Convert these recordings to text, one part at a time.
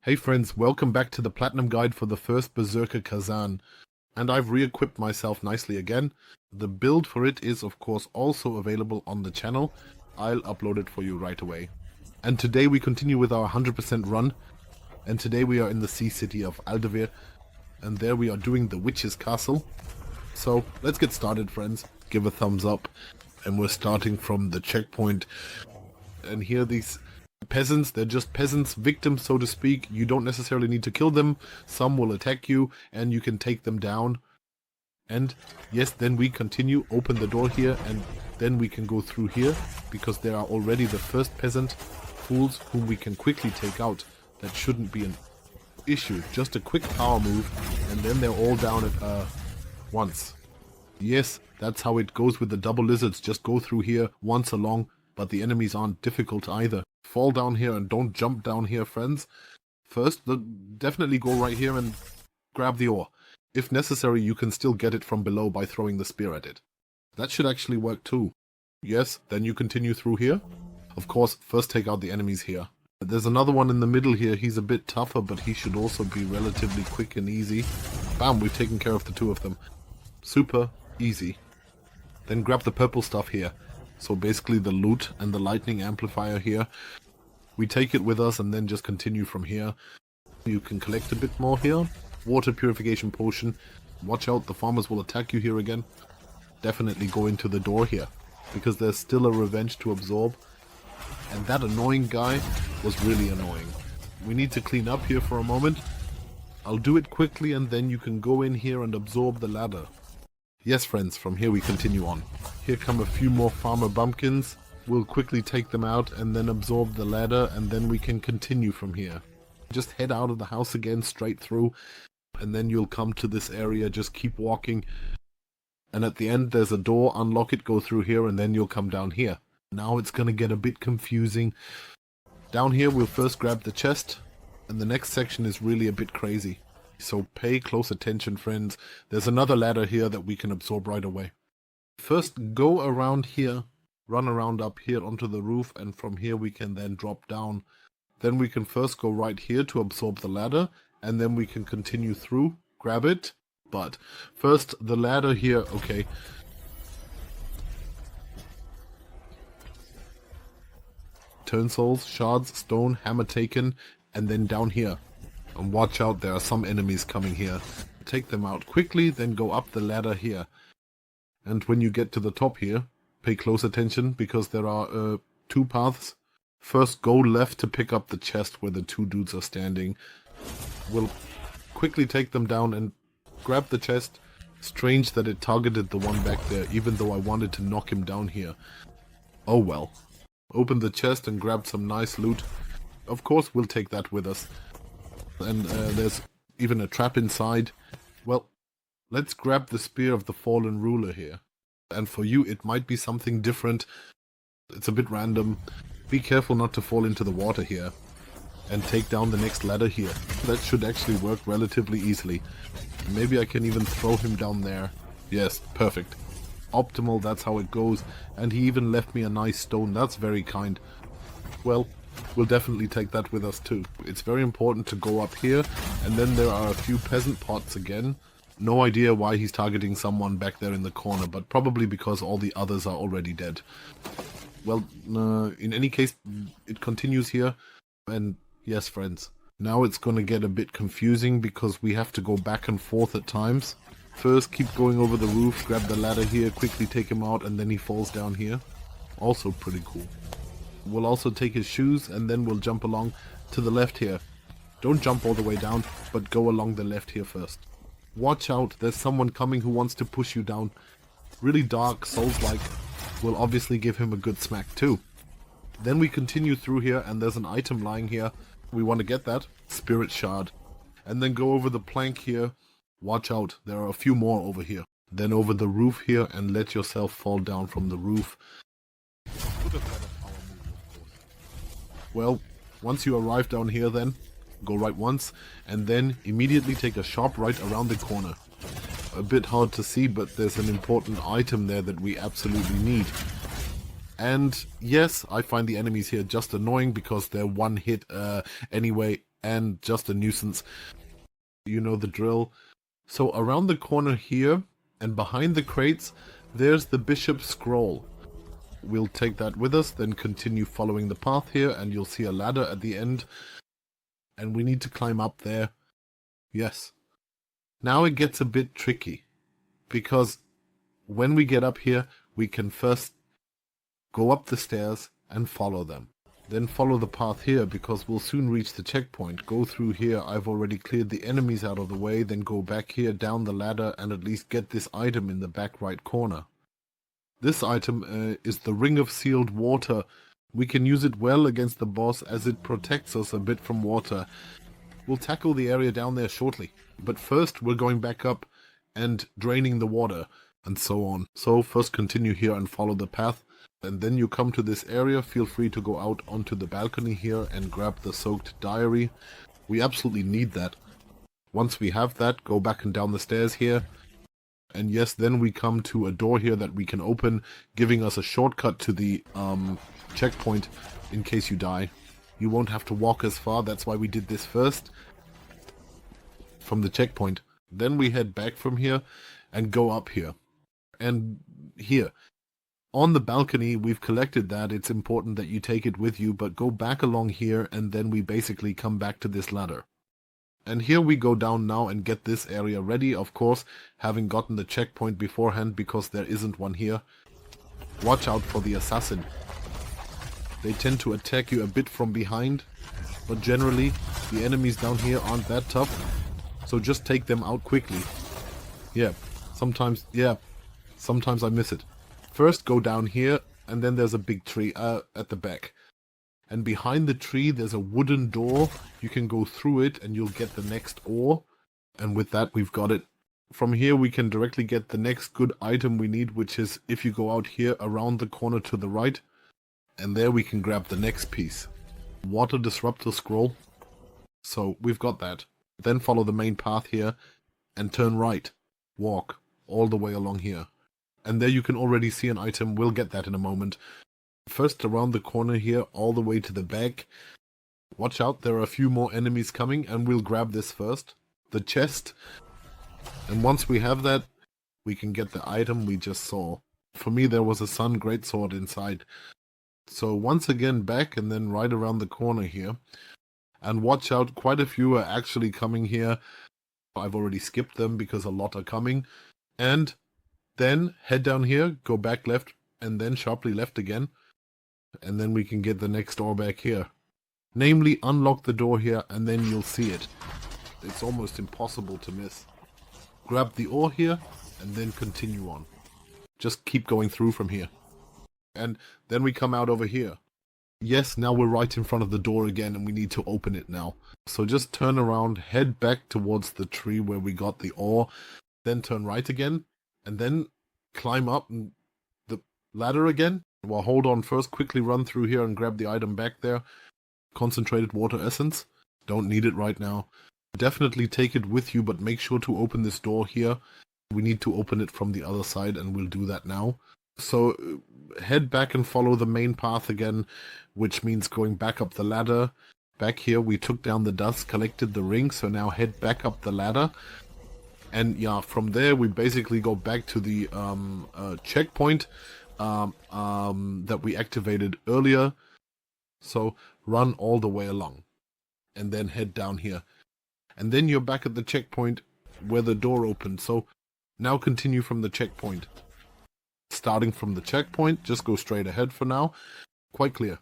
Hey friends, welcome back to the Platinum Guide for the First Berserker Khazan. And I've re-equipped myself nicely again. The build for it is of course also available on the channel. I'll upload it for you right away. And today we continue with our 100% run. And today we are in the sea city of Aldevir. And there we are doing the Witch's Castle. So let's get started, friends. Give a thumbs up. And we're starting from the checkpoint. And here these peasants, they're just peasants, victims so to speak. You don't necessarily need to kill them. Some will attack you and you can take them down. And yes, then we continue, open the door here, and then we can go through here, because there are already the first peasant fools whom we can quickly take out. That shouldn't be an issue. Just a quick power move and then they're all down at once. Yes, that's how it goes with the double lizards. Just go through here once along, but the enemies aren't difficult either. Fall down here and don't jump down here, friends. First, definitely go right here and grab the ore. If necessary, you can still get it from below by throwing the spear at it. That should actually work too. Yes, then you continue through here. Of course, first take out the enemies here. There's another one in the middle here. He's a bit tougher, but he should also be relatively quick and easy. Bam, we've taken care of the two of them. Super easy. Then grab the purple stuff here. So basically the loot and the lightning amplifier here. We take it with us and then just continue from here. You can collect a bit more here. Water purification potion. Watch out, the farmers will attack you here again. Definitely go into the door here, because there's still a revenge to absorb. And that annoying guy was really annoying. We need to clean up here for a moment. I'll do it quickly and then you can go in here and absorb the ladder. Yes friends, from here we continue on. Here come a few more farmer bumpkins. We'll quickly take them out and then absorb the ladder, and then we can continue from here. Just head out of the house again, straight through, and then you'll come to this area. Just keep walking. And at the end there's a door, unlock it, go through here, and then you'll come down here. Now it's gonna get a bit confusing. Down here we'll first grab the chest, and the next section is really a bit crazy. So pay close attention, friends. There's another ladder here that we can absorb right away. First go around here, run around up here onto the roof, and from here we can then drop down. Then we can first go right here to absorb the ladder, and then we can continue through, grab it. But first the ladder here, okay. Turnsoles, shards, stone, hammer taken, and then down here. And watch out, there are some enemies coming here. Take them out quickly, then go up the ladder here. And when you get to the top here, pay close attention, because there are two paths. First go left to pick up the chest where the two dudes are standing. We'll quickly take them down and grab the chest. Strange that it targeted the one back there, even though I wanted to knock him down here. Oh well. Open the chest and grab some nice loot. Of course we'll take that with us. And there's even a trap inside. Well, let's grab the spear of the fallen ruler here. And for you it might be something different. It's a bit random. Be careful not to fall into the water here. And take down the next ladder here. That should actually work relatively easily. Maybe I can even throw him down there. Yes, perfect. Optimal, that's how it goes. And he even left me a nice stone. That's very kind. Well, we'll definitely take that with us too. It's very important to go up here, and then there are a few peasant pots again. No idea why he's targeting someone back there in the corner, but probably because all the others are already dead. Well, in any case, it continues here, and yes friends, now it's gonna get a bit confusing because we have to go back and forth at times. First, keep going over the roof, grab the ladder here, quickly take him out, and then he falls down here. Also pretty cool. We'll also take his shoes, and then we'll jump along to the left here. Don't jump all the way down, but go along the left here first. Watch out, there's someone coming who wants to push you down. Really dark, Souls-like. We'll obviously give him a good smack too. Then we continue through here, and there's an item lying here. We want to get that. Spirit shard. And then go over the plank here. Watch out, there are a few more over here. Then over the roof here, and let yourself fall down from the roof. Well, once you arrive down here then, go right once, and then immediately take a sharp right around the corner. A bit hard to see, but there's an important item there that we absolutely need. And yes, I find the enemies here just annoying because they're one hit anyway, and just a nuisance. You know the drill. So around the corner here and behind the crates, there's the Bishop's Scroll. We'll take that with us, then continue following the path here, and you'll see a ladder at the end. And we need to climb up there. Yes. Now it gets a bit tricky, because when we get up here, we can first go up the stairs and follow them. Then follow the path here, because we'll soon reach the checkpoint. Go through here, I've already cleared the enemies out of the way, then go back here down the ladder and at least get this item in the back right corner. This item is the Ring of Sealed Water. We can use it well against the boss as it protects us a bit from water. We'll tackle the area down there shortly. But first we're going back up and draining the water and so on. So first continue here and follow the path. And then you come to this area. Feel free to go out onto the balcony here and grab the soaked diary. We absolutely need that. Once we have that, go back and down the stairs here. And yes, then we come to a door here that we can open, giving us a shortcut to the checkpoint in case you die. You won't have to walk as far, that's why we did this first. From the checkpoint. Then we head back from here and go up here. And here. On the balcony, we've collected that. It's important that you take it with you, but go back along here and then we basically come back to this ladder. And here we go down now and get this area ready, of course, having gotten the checkpoint beforehand because there isn't one here. Watch out for the assassin. They tend to attack you a bit from behind, but generally the enemies down here aren't that tough, so just take them out quickly. Sometimes I miss it. First go down here, and then there's a big tree at the back. And behind the tree there's a wooden door. You can go through it and you'll get the next ore. And with that we've got it. From here we can directly get the next good item we need, which is if you go out here around the corner to the right. And there we can grab the next piece. Water Disruptor Scroll. So we've got that. Then follow the main path here and turn right. Walk all the way along here. And there you can already see an item. We'll get that in a moment. First around the corner here, all the way to the back. Watch out, there are a few more enemies coming, and we'll grab this first. The chest. And once we have that, we can get the item we just saw. For me, there was a Sun Greatsword inside. So once again back, and then right around the corner here. And watch out, quite a few are actually coming here. I've already skipped them because a lot are coming. And then head down here, go back left, and then sharply left again. And then we can get the next door back here. Namely, unlock the door here, and then you'll see it. It's almost impossible to miss. Grab the ore here, and then continue on. Just keep going through from here. And then we come out over here. Yes, now we're right in front of the door again, and we need to open it now. So just turn around, head back towards the tree where we got the ore, then turn right again, and then climb up the ladder again. Well, hold on first, quickly run through here and grab the item back there. Concentrated water essence. Don't need it right now. Definitely take it with you, but make sure to open this door here. We need to open it from the other side, and we'll do that now. So head back and follow the main path again, which means going back up the ladder. Back here we took down the dust, collected the ring, so now head back up the ladder. And yeah, from there we basically go back to the checkpoint that we activated earlier. So run all the way along and then head down here. And then you're back at the checkpoint where the door opened. So now continue from the checkpoint. Starting from the checkpoint, just go straight ahead for now. Quite clear.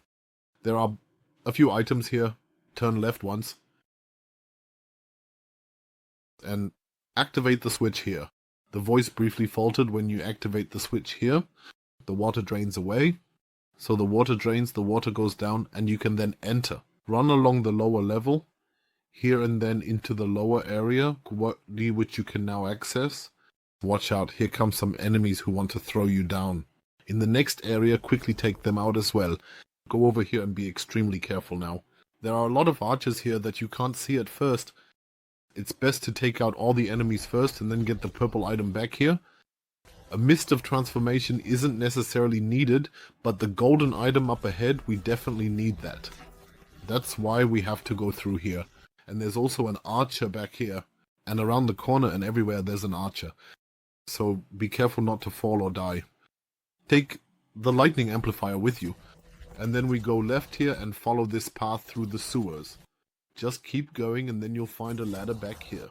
There are a few items here. Turn left once. And activate the switch here. The voice briefly faltered when you activate the switch here. The water drains away. So the water drains, the water goes down, and you can then enter. Run along the lower level, here and then into the lower area, which you can now access. Watch out, here come some enemies who want to throw you down. In the next area, quickly take them out as well. Go over here and be extremely careful now. There are a lot of archers here that you can't see at first. It's best to take out all the enemies first and then get the purple item back here. A mist of transformation isn't necessarily needed, but the golden item up ahead, we definitely need that. That's why we have to go through here. And there's also an archer back here. And around the corner and everywhere there's an archer. So be careful not to fall or die. Take the lightning amplifier with you. And then we go left here and follow this path through the sewers. Just keep going and then you'll find a ladder back here.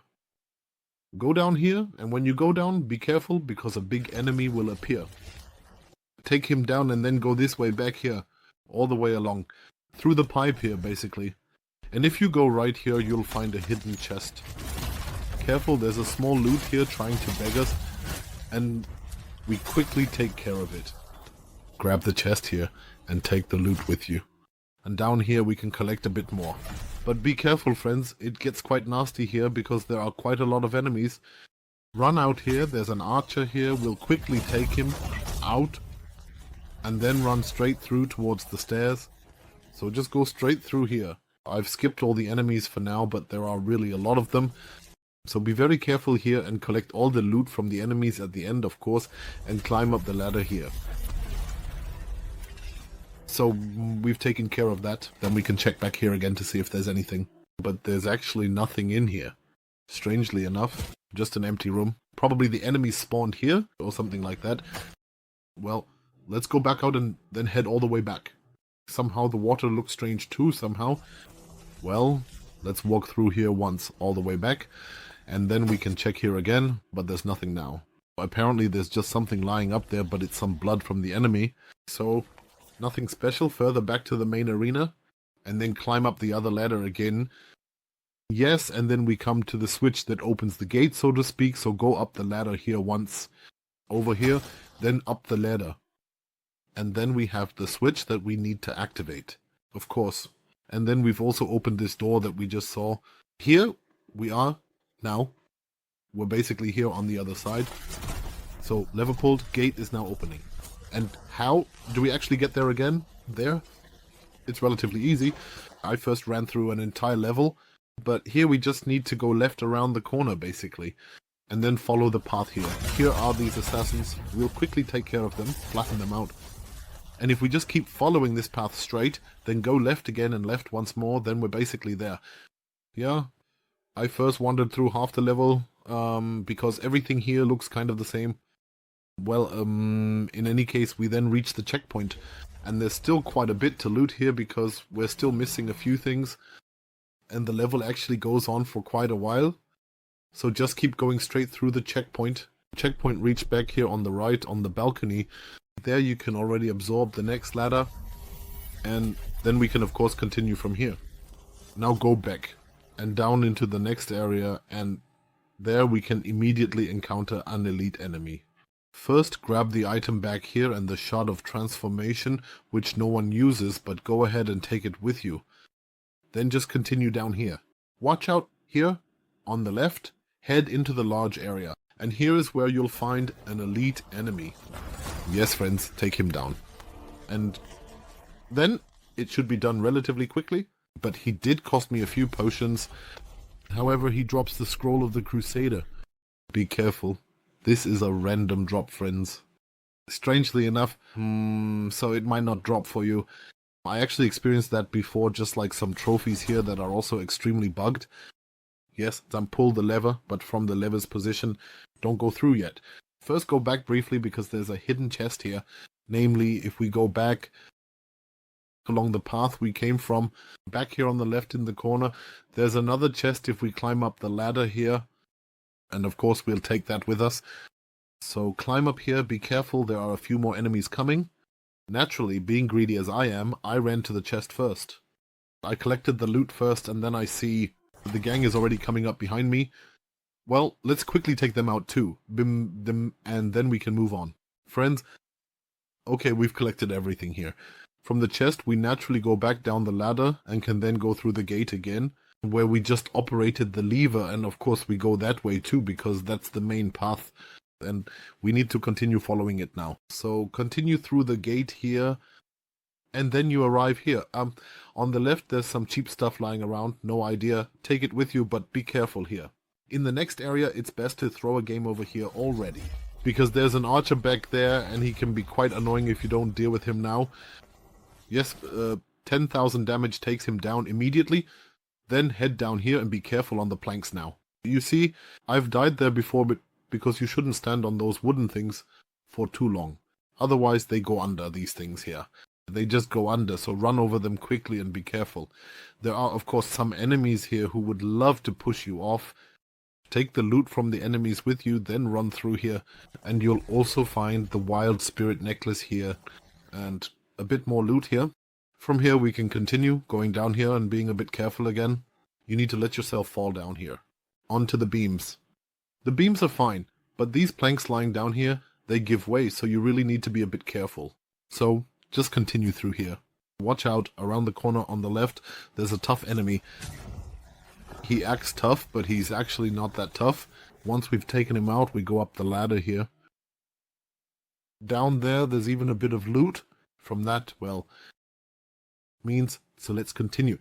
Go down here, and when you go down, be careful because a big enemy will appear. Take him down and then go this way back here, all the way along. Through the pipe here, basically. And if you go right here, you'll find a hidden chest. Careful, there's a small loot here trying to beg us, and we quickly take care of it. Grab the chest here and take the loot with you. And down here we can collect a bit more. But be careful, friends, it gets quite nasty here because there are quite a lot of enemies. Run out here, there's an archer here, we'll quickly take him out and then run straight through towards the stairs. So just go straight through here. I've skipped all the enemies for now, but there are really a lot of them. So be very careful here and collect all the loot from the enemies at the end, of course, and climb up the ladder here. So we've taken care of that. Then we can check back here again to see if there's anything. But there's actually nothing in here. Strangely enough, just an empty room. Probably the enemies spawned here or something like that. Well, let's go back out and then head all the way back. Somehow the water looks strange too, somehow. Well, let's walk through here once all the way back. And then we can check here again, but there's nothing now. Apparently there's just something lying up there, but it's some blood from the enemy. So nothing special. Further back to the main arena. And then climb up the other ladder again. Yes, and then we come to the switch that opens the gate, so to speak. So go up the ladder here once. Over here. Then up the ladder. And then we have the switch that we need to activate. Of course. And then we've also opened this door that we just saw. Here we are now. We're basically here on the other side. So Liverpool gate is now opening. And how do we actually get there again? There? It's relatively easy. I first ran through an entire level. But here we just need to go left around the corner, basically. And then follow the path here. Here are these assassins. We'll quickly take care of them, flatten them out. And if we just keep following this path straight, then go left again and left once more, then we're basically there. Yeah, I first wandered through half the level, because everything here looks kind of the same. Well, in any case, we then reach the checkpoint. And there's still quite a bit to loot here, because we're still missing a few things. And the level actually goes on for quite a while. So just keep going straight through the checkpoint. Checkpoint reached back here on the right, on the balcony. There you can already absorb the next ladder. And then we can of course continue from here. Now go back and down into the next area, and there we can immediately encounter an elite enemy. First grab the item back here and the shard of transformation, which no one uses, but go ahead and take it with you. Then just continue down here. Watch out here on the left, head into the large area. And here is where you'll find an elite enemy. Yes, friends, take him down. And then it should be done relatively quickly, but he did cost me a few potions. However, he drops the scroll of the Crusader. Be careful. This is a random drop, friends. Strangely enough, so it might not drop for you. I actually experienced that before, just like some trophies here that are also extremely bugged. Yes, then pull the lever, but from the lever's position, don't go through yet. First go back briefly because there's a hidden chest here. Namely, if we go back along the path we came from, back here on the left in the corner, there's another chest if we climb up the ladder here. And of course we'll take that with us. So climb up here, be careful, there are a few more enemies coming. Naturally, being greedy as I am, I ran to the chest first. I collected the loot first, and then I see the gang is already coming up behind me. Well, let's quickly take them out too. And then we can move on. Friends, okay, we've collected everything here. From the chest, we naturally go back down the ladder and can then go through the gate again, where we just operated the lever, and of course we go that way too, because that's the main path. And we need to continue following it now. So continue through the gate here, and then you arrive here. On the left there's some cheap stuff lying around, no idea. Take it with you, but be careful here. In the next area it's best to throw a game over here already, because there's an archer back there and he can be quite annoying if you don't deal with him now. Yes, 10,000 damage takes him down immediately. Then head down here and be careful on the planks now. You see, I've died there before, but because you shouldn't stand on those wooden things for too long. Otherwise they go under, these things here. They just go under, so run over them quickly and be careful. There are, of course, some enemies here who would love to push you off. Take the loot from the enemies with you, then run through here, and you'll also find the Wild Spirit Necklace here, and a bit more loot here. From here we can continue, going down here and being a bit careful again. You need to let yourself fall down here. Onto the beams. The beams are fine, but these planks lying down here, they give way, so you really need to be a bit careful. So, just continue through here. Watch out, around the corner on the left, there's a tough enemy. He acts tough, but he's actually not that tough. Once we've taken him out, we go up the ladder here. Down there's even a bit of loot. From that, well, means, so let's continue.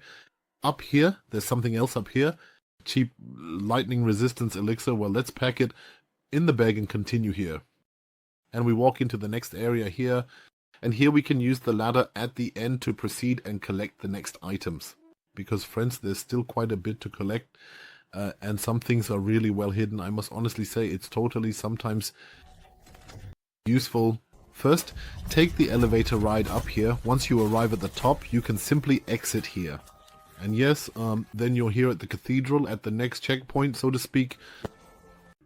Up here, there's something else up here. Cheap lightning resistance elixir. Well, let's pack it in the bag and continue here. And we walk into the next area here. And here we can use the ladder at the end to proceed and collect the next items. Because, friends, there's still quite a bit to collect. And some things are really well hidden. I must honestly say it's totally sometimes useful. First, take the elevator ride up here. Once you arrive at the top, you can simply exit here. And yes, then you're here at the cathedral, at the next checkpoint, so to speak.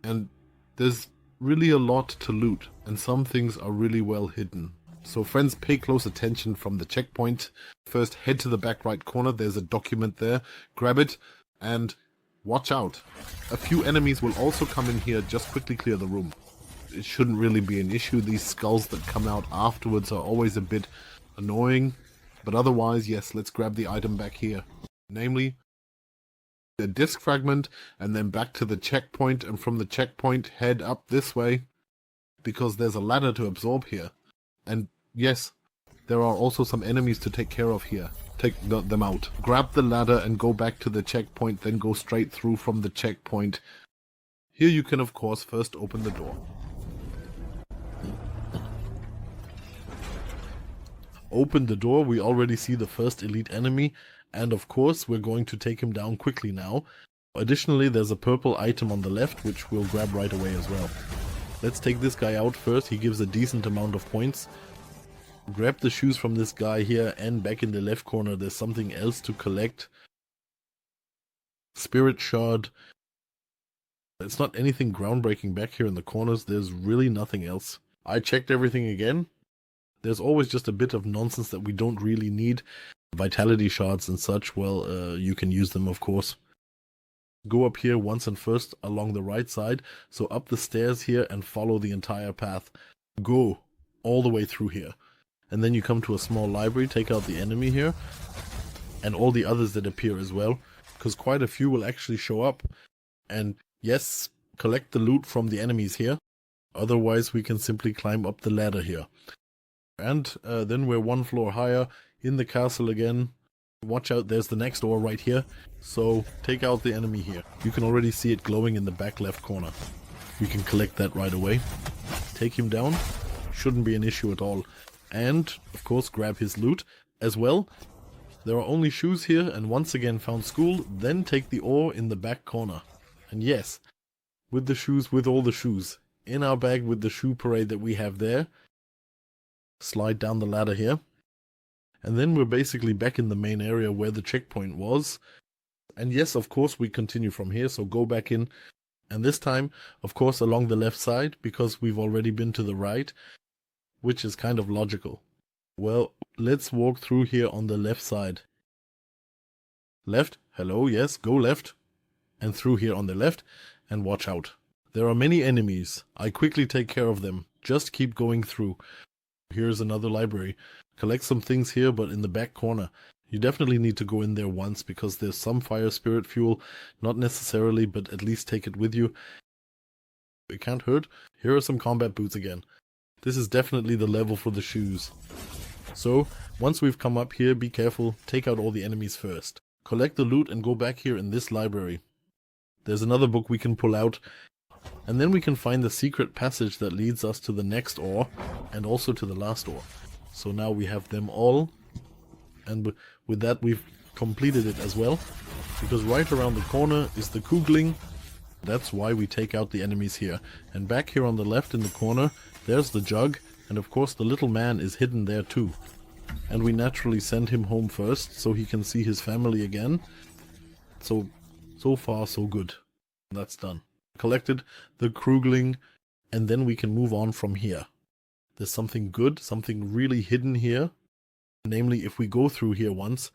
And there's really a lot to loot, and some things are really well hidden. So friends, pay close attention from the checkpoint. First, head to the back right corner, there's a document there. Grab it, and watch out. A few enemies will also come in here, just quickly clear the room. It shouldn't really be an issue. These skulls that come out afterwards are always a bit annoying. But otherwise, yes, let's grab the item back here. Namely, the disc fragment, and then back to the checkpoint, and from the checkpoint, head up this way, because there's a ladder to absorb here. And yes, there are also some enemies to take care of here. Take them out. Grab the ladder and go back to the checkpoint, then go straight through from the checkpoint. Here you can, of course, first open the door. Open the door, we already see the first elite enemy, and of course we're going to take him down quickly now. Additionally, there's a purple item on the left, which we'll grab right away as well. Let's take this guy out first, he gives a decent amount of points. Grab the shoes from this guy here, and back in the left corner there's something else to collect. Spirit shard. It's not anything groundbreaking back here in the corners, there's really nothing else. I checked everything again. There's always just a bit of nonsense that we don't really need. Vitality shards and such, well, you can use them, of course. Go up here once and first along the right side, so up the stairs here and follow the entire path. Go all the way through here. And then you come to a small library, take out the enemy here, and all the others that appear as well, because quite a few will actually show up. And yes, collect the loot from the enemies here. Otherwise, we can simply climb up the ladder here. And then we're one floor higher in the castle again. Watch out, there's the next door right here. So take out the enemy here. You can already see it glowing in the back left corner. We can collect that right away. Take him down. Shouldn't be an issue at all. And, of course, grab his loot as well. There are only shoes here, and once again found school. Then take the ore in the back corner. And yes, with the shoes, with all the shoes. In our bag with the shoe parade that we have there. Slide down the ladder here. And then we're basically back in the main area where the checkpoint was. And yes, of course, we continue from here, so go back in. And this time, of course, along the left side, because we've already been to the right, which is kind of logical. Well, let's walk through here on the left side. Left, hello, yes, go left. And through here on the left, and watch out. There are many enemies. I quickly take care of them. Just keep going through. Here's another library. Collect some things here, but in the back corner. You definitely need to go in there once, because there's some fire spirit fuel. Not necessarily, but at least take it with you. It can't hurt. Here are some combat boots again. This is definitely the level for the shoes. So, once we've come up here, be careful. Take out all the enemies first. Collect the loot and go back here in this library. There's another book we can pull out. And then we can find the secret passage that leads us to the next ore, and also to the last ore. So now we have them all, and with that we've completed it as well. because right around the corner is the Jugling. That's why we take out the enemies here. And back here on the left in the corner, there's the Jug, and of course the little man is hidden there too. And we naturally send him home first, so he can see his family again. So far so good. That's done. Collected the Jugling, and then we can move on from here. There's something good, something really hidden here. Namely, if we go through here once,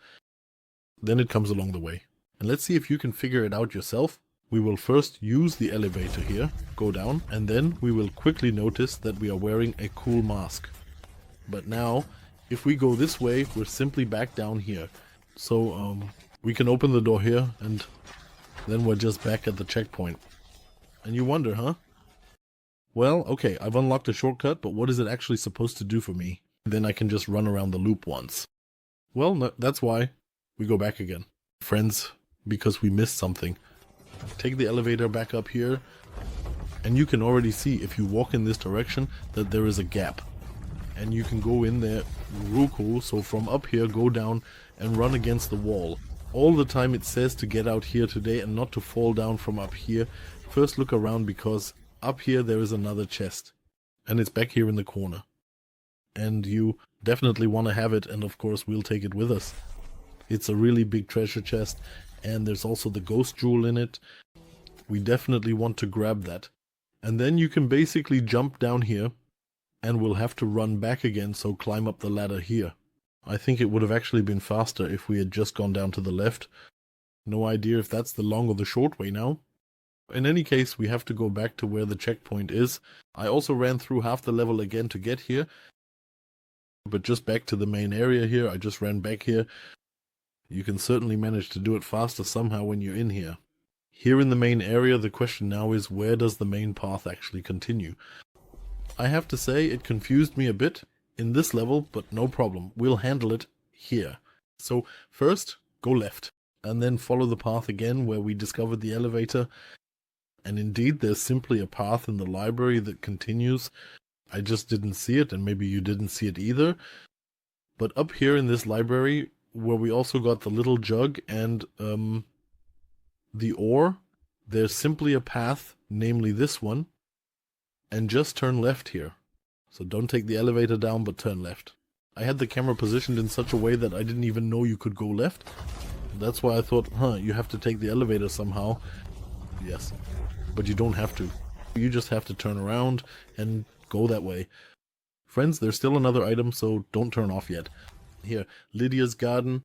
then it comes along the way. And let's see if you can figure it out yourself. We will first use the elevator here, go down, and then we will quickly notice that we are wearing a cool mask. But now, if we go this way, we're simply back down here. So we can open the door here, and then we're just back at the checkpoint. And you wonder, huh? Well, okay, I've unlocked a shortcut, but what is it actually supposed to do for me? Then I can just run around the loop once. Well, no, that's why we go back again. Friends, because we missed something. Take the elevator back up here, and you can already see if you walk in this direction that there is a gap. And you can go in there real cool, so from up here go down and run against the wall. All the time it says to get out here today and not to fall down from up here. First look around, because up here there is another chest. And it's back here in the corner. And you definitely want to have it, and of course we'll take it with us. It's a really big treasure chest, and there's also the ghost jewel in it. We definitely want to grab that. And then you can basically jump down here, and we'll have to run back again, so climb up the ladder here. I think it would have actually been faster if we had just gone down to the left. No idea if that's the long or the short way now. In any case, we have to go back to where the checkpoint is. I also ran through half the level again to get here. But just back to the main area here, I just ran back here. You can certainly manage to do it faster somehow when you're in here. Here in the main area, the question now is, where does the main path actually continue? I have to say, it confused me a bit in this level, but no problem. We'll handle it here. So first, go left, and then follow the path again where we discovered the elevator. And indeed, there's simply a path in the library that continues. I just didn't see it, and maybe you didn't see it either. But up here in this library, where we also got the little jug and the ore, there's simply a path, namely this one, and just turn left here. So don't take the elevator down, but turn left. I had the camera positioned in such a way that I didn't even know you could go left. That's why I thought, you have to take the elevator somehow. Yes, but you don't have to. You just have to turn around and go that way. Friends, there's still another item, so don't turn off yet. Here, Lydia's garden.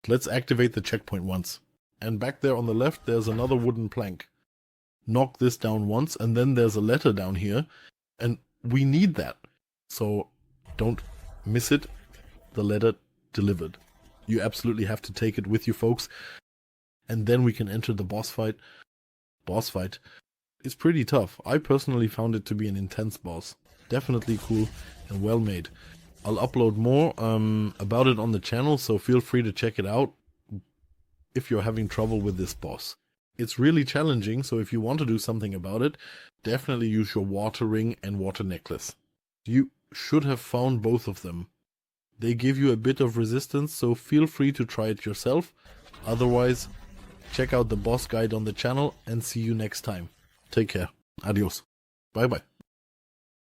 Let's activate the checkpoint once. And back there on the left, there's another wooden plank. Knock this down once, and then there's a letter down here. And we need that. So don't miss it. The letter delivered. You absolutely have to take it with you, folks. And then we can enter the boss fight. Boss fight. It's pretty tough. I personally found it to be an intense boss. Definitely cool and well made. I'll upload more about it on the channel, so feel free to check it out if you're having trouble with this boss. It's really challenging, so if you want to do something about it, definitely use your water ring and water necklace. You should have found both of them. They give you a bit of resistance, so feel free to try it yourself. Otherwise, check out the boss guide on the channel and see you next time. Take care. Adios. Bye bye.